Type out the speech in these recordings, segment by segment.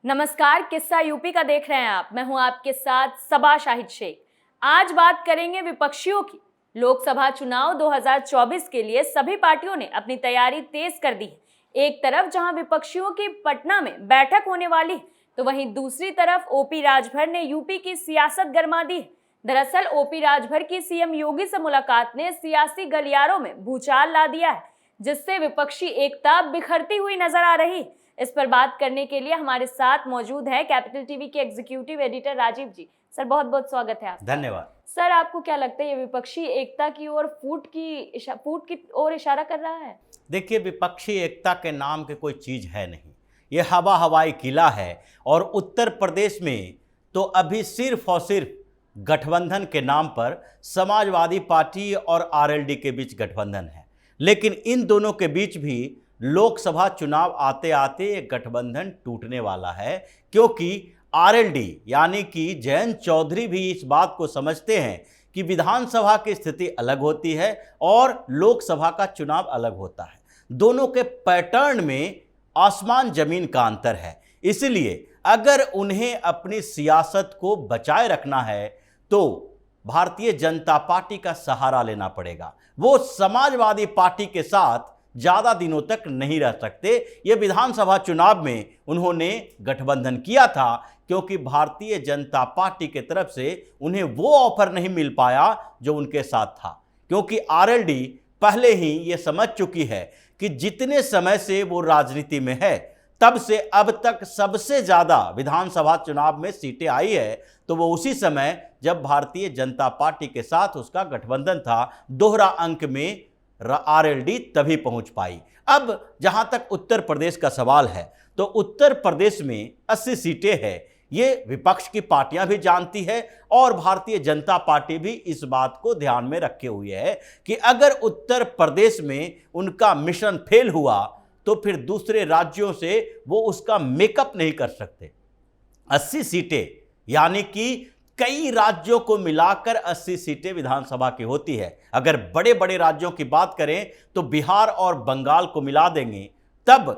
नमस्कार, किस्सा यूपी का देख रहे हैं आप। मैं हूं आपके साथ सबा शाहिद शेख। आज बात करेंगे विपक्षियों की। लोकसभा चुनाव 2024 के लिए सभी पार्टियों ने अपनी तैयारी तेज कर दी है। एक तरफ जहां विपक्षियों की पटना में बैठक होने वाली है, तो वहीं दूसरी तरफ ओपी राजभर ने यूपी की सियासत गरमा दी है। दरअसल ओपी राजभर की सीएम योगी से मुलाकात ने सियासी गलियारों में भूचाल ला दिया है, जिससे विपक्षी एकता बिखरती हुई नजर आ रही है। इस पर बात करने के लिए हमारे साथ मौजूद है कैपिटल टीवी के एग्जीक्यूटिव एडिटर राजीव जी। सर, बहुत बहुत स्वागत है आपका। धन्यवाद। सर, आपको क्या लगता है ये विपक्षी एकता की ओर फूट की ओर इशारा कर रहा है? देखिए, विपक्षी एकता के नाम की कोई चीज़ है नहीं। ये हवाई किला है। और उत्तर प्रदेश में तो अभी सिर्फ और सिर्फ गठबंधन के नाम पर समाजवादी पार्टी और आरएलडी के बीच गठबंधन है। लेकिन इन दोनों के बीच भी लोकसभा चुनाव आते आते ये गठबंधन टूटने वाला है, क्योंकि आरएलडी यानी कि जयंत चौधरी भी इस बात को समझते हैं कि विधानसभा की स्थिति अलग होती है और लोकसभा का चुनाव अलग होता है। दोनों के पैटर्न में आसमान जमीन का अंतर है। इसलिए अगर उन्हें अपनी सियासत को बचाए रखना है तो भारतीय जनता पार्टी का सहारा लेना पड़ेगा। वो समाजवादी पार्टी के साथ ज़्यादा दिनों तक नहीं रह सकते। ये विधानसभा चुनाव में उन्होंने गठबंधन किया था क्योंकि भारतीय जनता पार्टी की तरफ से उन्हें वो ऑफर नहीं मिल पाया जो उनके साथ था, क्योंकि आरएलडी पहले ही ये समझ चुकी है कि जितने समय से वो राजनीति में है तब से अब तक सबसे ज़्यादा विधानसभा चुनाव में सीटें आई है तो वो उसी समय जब भारतीय जनता पार्टी के साथ उसका गठबंधन था, दोहरा अंक में आरएलडी तभी पहुंच पाई। अब जहां तक उत्तर प्रदेश का सवाल है तो उत्तर प्रदेश में 80 सीटें हैं। ये विपक्ष की पार्टियां भी जानती है और भारतीय जनता पार्टी भी इस बात को ध्यान में रखे हुए है कि अगर उत्तर प्रदेश में उनका मिशन फेल हुआ तो फिर दूसरे राज्यों से वो उसका मेकअप नहीं कर सकते। 80 सीटें यानी कि कई राज्यों को मिलाकर 80 सीटें विधानसभा की होती है। अगर बड़े बड़े राज्यों की बात करें तो बिहार और बंगाल को मिला देंगे तब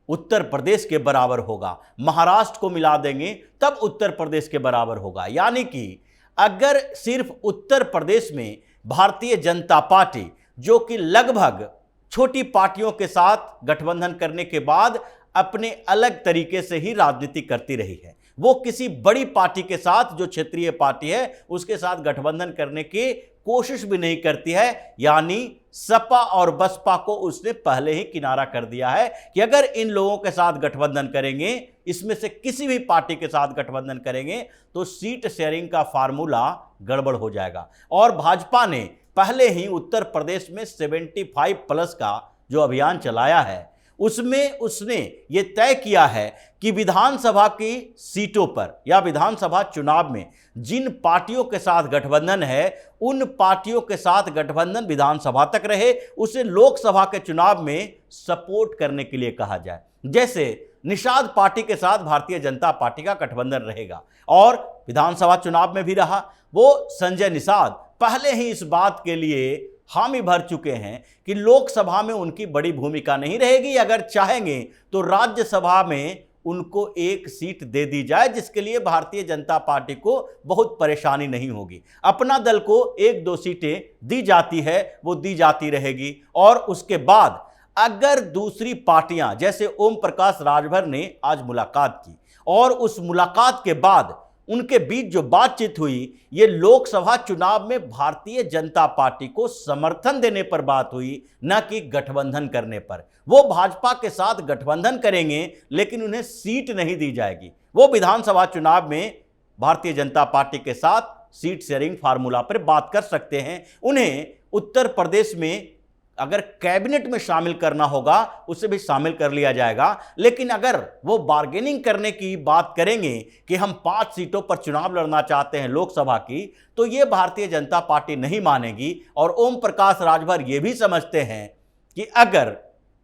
उत्तर प्रदेश के बराबर होगा, महाराष्ट्र को मिला देंगे तब उत्तर प्रदेश के बराबर होगा। यानी कि अगर सिर्फ उत्तर प्रदेश में भारतीय जनता पार्टी, जो कि लगभग छोटी पार्टियों के साथ गठबंधन करने के बाद अपने अलग तरीके से ही राजनीति करती रही है, वो किसी बड़ी पार्टी के साथ, जो क्षेत्रीय पार्टी है, उसके साथ गठबंधन करने की कोशिश भी नहीं करती है। यानी सपा और बसपा को उसने पहले ही किनारा कर दिया है कि अगर इन लोगों के साथ गठबंधन करेंगे, इसमें से किसी भी पार्टी के साथ गठबंधन करेंगे तो सीट शेयरिंग का फार्मूला गड़बड़ हो जाएगा। और भाजपा ने पहले ही उत्तर प्रदेश में 75+ का जो अभियान चलाया है उसमें उसने ये तय किया है कि विधानसभा की सीटों पर या विधानसभा चुनाव में जिन पार्टियों के साथ गठबंधन है उन पार्टियों के साथ गठबंधन विधानसभा तक रहे, उसे लोकसभा के चुनाव में सपोर्ट करने के लिए कहा जाए। जैसे निषाद पार्टी के साथ भारतीय जनता पार्टी का गठबंधन रहेगा और विधानसभा चुनाव में भी रहा। वो संजय निषाद पहले ही इस बात के लिए हामी भर चुके हैं कि लोकसभा में उनकी बड़ी भूमिका नहीं रहेगी, अगर चाहेंगे तो राज्यसभा में उनको एक सीट दे दी जाए, जिसके लिए भारतीय जनता पार्टी को बहुत परेशानी नहीं होगी। अपना दल को 1-2 सीटें दी जाती है, वो दी जाती रहेगी। और उसके बाद अगर दूसरी पार्टियां, जैसे ओम प्रकाश राजभर ने आज मुलाकात की और उस मुलाकात के बाद उनके बीच जो बातचीत हुई, ये लोकसभा चुनाव में भारतीय जनता पार्टी को समर्थन देने पर बात हुई, न कि गठबंधन करने पर। वो भाजपा के साथ गठबंधन करेंगे लेकिन उन्हें सीट नहीं दी जाएगी। वो विधानसभा चुनाव में भारतीय जनता पार्टी के साथ सीट शेयरिंग फार्मूला पर बात कर सकते हैं। उन्हें उत्तर प्रदेश में अगर कैबिनेट में शामिल करना होगा उसे भी शामिल कर लिया जाएगा। लेकिन अगर वो बार्गेनिंग करने की बात करेंगे कि हम 5 सीटों पर चुनाव लड़ना चाहते हैं लोकसभा की, तो ये भारतीय जनता पार्टी नहीं मानेगी। और ओम प्रकाश राजभर ये भी समझते हैं कि अगर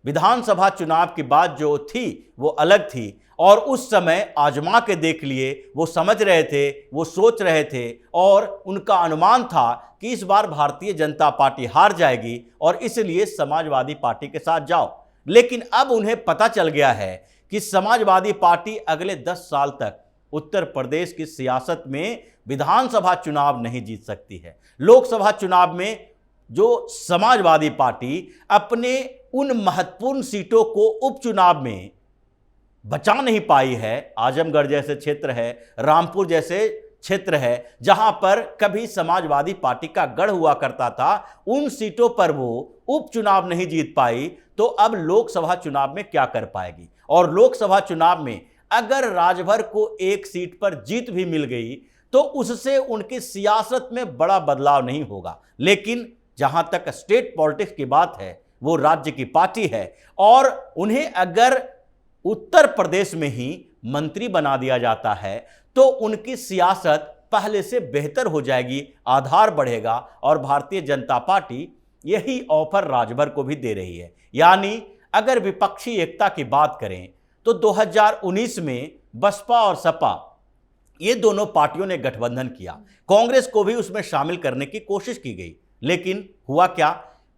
विधानसभा चुनाव की बात जो थी वो अलग थी और उस समय आजमा के देख लिए, वो समझ रहे थे, वो सोच रहे थे और उनका अनुमान था कि इस बार भारतीय जनता पार्टी हार जाएगी और इसलिए समाजवादी पार्टी के साथ जाओ। लेकिन अब उन्हें पता चल गया है कि समाजवादी पार्टी अगले 10 साल तक उत्तर प्रदेश की सियासत में विधानसभा चुनाव नहीं जीत सकती है। लोकसभा चुनाव में जो समाजवादी पार्टी अपने उन महत्वपूर्ण सीटों को उपचुनाव में बचा नहीं पाई है, आजमगढ़ जैसे क्षेत्र है, रामपुर जैसे क्षेत्र है जहां पर कभी समाजवादी पार्टी का गढ़ हुआ करता था, उन सीटों पर वो उपचुनाव नहीं जीत पाई, तो अब लोकसभा चुनाव में क्या कर पाएगी। और लोकसभा चुनाव में अगर राजभर को एक सीट पर जीत भी मिल गई तो उससे उनकी सियासत में बड़ा बदलाव नहीं होगा। लेकिन जहां तक स्टेट पॉलिटिक्स की बात है, वो राज्य की पार्टी है और उन्हें अगर उत्तर प्रदेश में ही मंत्री बना दिया जाता है तो उनकी सियासत पहले से बेहतर हो जाएगी, आधार बढ़ेगा। और भारतीय जनता पार्टी यही ऑफर राजभर को भी दे रही है। यानी अगर विपक्षी एकता की बात करें तो 2019 में बसपा और सपा ये दोनों पार्टियों ने गठबंधन किया, कांग्रेस को भी उसमें शामिल करने की कोशिश की गई, लेकिन हुआ क्या,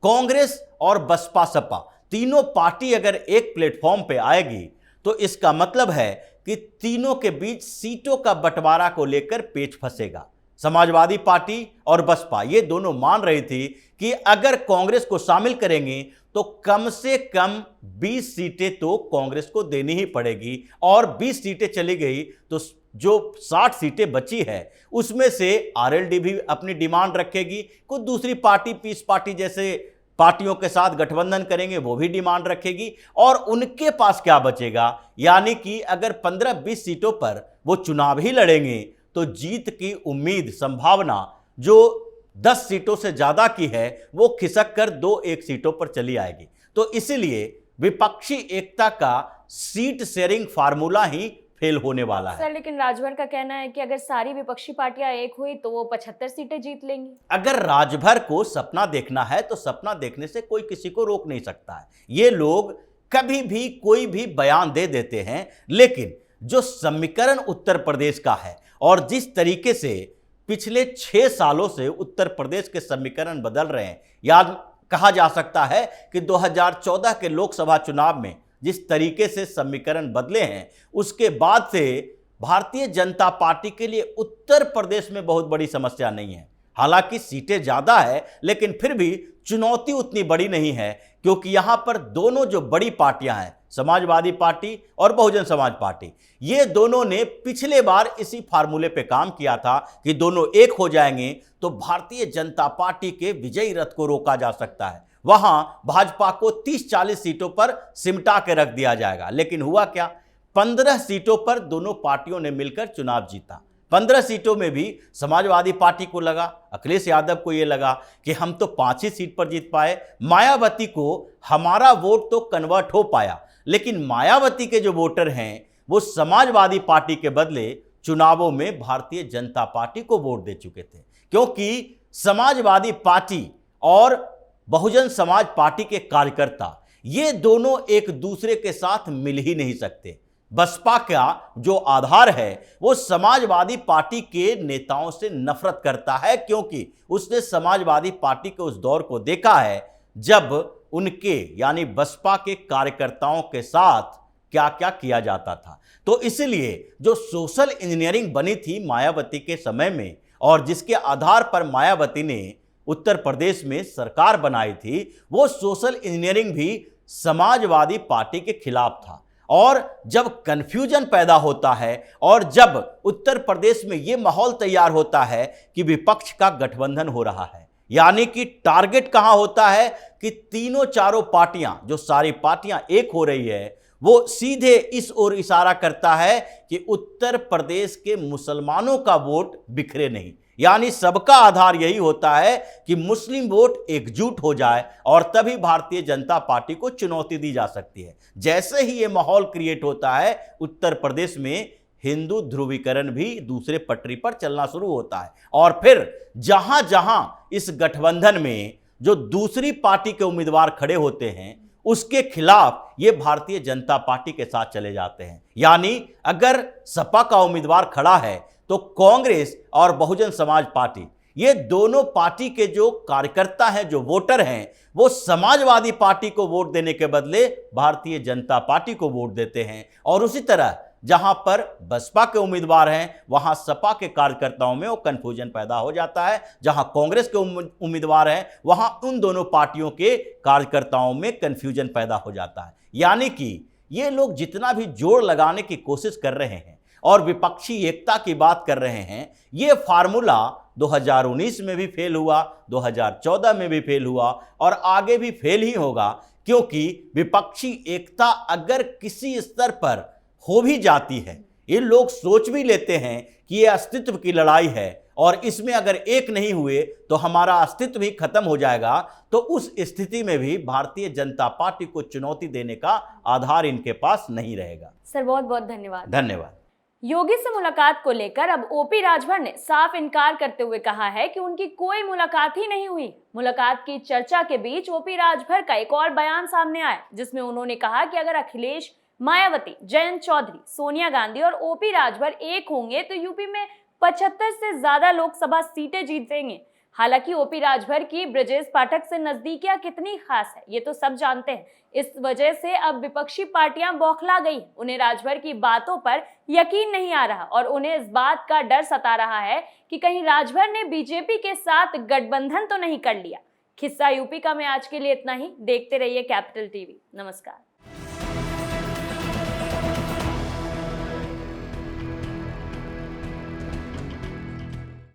कांग्रेस और बसपा सपा तीनों पार्टी अगर एक प्लेटफॉर्म पे आएगी तो इसका मतलब है कि तीनों के बीच सीटों का बंटवारा को लेकर पेच फंसेगा। समाजवादी पार्टी और बसपा ये दोनों मान रही थी कि अगर कांग्रेस को शामिल करेंगे तो कम से कम 20 सीटें तो कांग्रेस को देनी ही पड़ेगी, और 20 सीटें चली गई तो जो 60 सीटें बची है उसमें से आरएलडी भी अपनी डिमांड रखेगी, कुछ दूसरी पार्टी पीस पार्टी जैसे पार्टियों के साथ गठबंधन करेंगे वो भी डिमांड रखेगी, और उनके पास क्या बचेगा। यानी कि अगर 15-20 सीटों पर वो चुनाव ही लड़ेंगे तो जीत की उम्मीद संभावना जो 10 सीटों से ज्यादा की है वो खिसक कर 2-1 सीटों पर चली आएगी। तो इसीलिए विपक्षी एकता का सीट शेयरिंग फार्मूला ही फेल होने वाला है। सर, लेकिन राजभर का कहना है कि अगर सारी विपक्षी पार्टियां एक हुई तो वो 75 सीटें जीत लेंगी। अगर राजभर को सपना देखना है तो सपना देखने से कोई किसी को रोक नहीं सकता है। ये लोग कभी भी कोई भी बयान दे देते हैं, लेकिन जो समीकरण उत्तर प्रदेश का है और जिस तरीके से पिछले 6 सालों से उत्तर प्रदेश के समीकरण बदल रहे हैं, याद कहा जा सकता है कि 2014 के लोकसभा चुनाव में जिस तरीके से समीकरण बदले हैं उसके बाद से भारतीय जनता पार्टी के लिए उत्तर प्रदेश में बहुत बड़ी समस्या नहीं है। हालांकि सीटें ज्यादा है लेकिन फिर भी चुनौती उतनी बड़ी नहीं है, क्योंकि यहां पर दोनों जो बड़ी पार्टियां हैं, समाजवादी पार्टी और बहुजन समाज पार्टी, ये दोनों ने पिछले बार इसी फार्मूले पे काम किया था कि दोनों एक हो जाएंगे तो भारतीय जनता पार्टी के विजयी रथ को रोका जा सकता है। वहां भाजपा को 30-40 सीटों पर सिमटा के रख दिया जाएगा। लेकिन हुआ क्या, 15 सीटों पर दोनों पार्टियों ने मिलकर चुनाव जीता। 15 सीटों में भी समाजवादी पार्टी को लगा, अखिलेश यादव को यह लगा कि हम तो 5 ही सीट पर जीत पाए, मायावती को हमारा वोट तो कन्वर्ट हो पाया, लेकिन मायावती के जो वोटर हैं वो समाजवादी पार्टी के बदले चुनावों में भारतीय जनता पार्टी को वोट दे चुके थे, क्योंकि समाजवादी पार्टी और बहुजन समाज पार्टी के कार्यकर्ता ये दोनों एक दूसरे के साथ मिल ही नहीं सकते। बसपा का जो आधार है वो समाजवादी पार्टी के नेताओं से नफरत करता है, क्योंकि उसने समाजवादी पार्टी के उस दौर को देखा है जब उनके यानी बसपा के कार्यकर्ताओं के साथ क्या क्या किया जाता था। तो इसलिए जो सोशल इंजीनियरिंग बनी थी मायावती के समय में और जिसके आधार पर मायावती ने उत्तर प्रदेश में सरकार बनाई थी, वो सोशल इंजीनियरिंग भी समाजवादी पार्टी के खिलाफ था। और जब कंफ्यूजन पैदा होता है और जब उत्तर प्रदेश में ये माहौल तैयार होता है कि विपक्ष का गठबंधन हो रहा है, यानी कि टारगेट कहां होता है कि तीनों चारों पार्टियां, जो सारी पार्टियां एक हो रही है, वो सीधे इस ओर इशारा करता है कि उत्तर प्रदेश के मुसलमानों का वोट बिखरे नहीं। यानी सबका आधार यही होता है कि मुस्लिम वोट एकजुट हो जाए और तभी भारतीय जनता पार्टी को चुनौती दी जा सकती है। जैसे ही ये माहौल क्रिएट होता है, उत्तर प्रदेश में हिंदू ध्रुवीकरण भी दूसरे पटरी पर चलना शुरू होता है और फिर जहां जहां इस गठबंधन में जो दूसरी पार्टी के उम्मीदवार खड़े होते हैं उसके खिलाफ ये भारतीय जनता पार्टी के साथ चले जाते हैं। यानी अगर सपा का उम्मीदवार खड़ा है तो कांग्रेस और बहुजन समाज पार्टी ये दोनों पार्टी के जो कार्यकर्ता हैं, जो वोटर हैं, वो समाजवादी पार्टी को वोट देने के बदले भारतीय जनता पार्टी को वोट देते हैं। और उसी तरह जहां पर बसपा के उम्मीदवार हैं वहां सपा के कार्यकर्ताओं में वो कंफ्यूजन पैदा हो जाता है, जहां कांग्रेस के उम्मीदवार हैं वहां उन दोनों पार्टियों के कार्यकर्ताओं में कंफ्यूजन पैदा हो जाता है। यानी कि ये लोग जितना भी जोड़ लगाने की कोशिश कर रहे हैं और विपक्षी एकता की बात कर रहे हैं, ये फार्मूला 2019 में भी फेल हुआ, 2014 में भी फेल हुआ और आगे भी फेल ही होगा, क्योंकि विपक्षी एकता अगर किसी स्तर पर हो भी जाती है, ये लोग सोच भी लेते हैं कि ये अस्तित्व की लड़ाई है और इसमें अगर एक नहीं हुए तो हमारा अस्तित्व ही खत्म हो जाएगा, तो उस स्थिति में भी भारतीय जनता पार्टी को चुनौती देने का आधार इनके पास नहीं रहेगा। सर बहुत बहुत धन्यवाद। धन्यवाद। योगी से मुलाकात को लेकर अब ओपी राजभर ने साफ इनकार करते हुए कहा है कि उनकी कोई मुलाकात ही नहीं हुई। मुलाकात की चर्चा के बीच ओपी राजभर का एक और बयान सामने आया, जिसमें उन्होंने कहा कि अगर अखिलेश, मायावती, जयंत चौधरी, सोनिया गांधी और ओपी राजभर एक होंगे तो यूपी में 75 से ज्यादा लोकसभा सीटें जीतेंगे। हालांकि ओपी राजभर की ब्रजेश पाठक से नजदीकियां कितनी खास है ये तो सब जानते हैं। इस वजह से अब विपक्षी पार्टियां बौखला गई, उन्हें राजभर की बातों पर यकीन नहीं आ रहा और उन्हें इस बात का डर सता रहा है कि कहीं राजभर ने बीजेपी के साथ गठबंधन तो नहीं कर लिया। खिस्सा यूपी का में आज के लिए इतना ही। देखते रहिए कैपिटल टीवी। नमस्कार।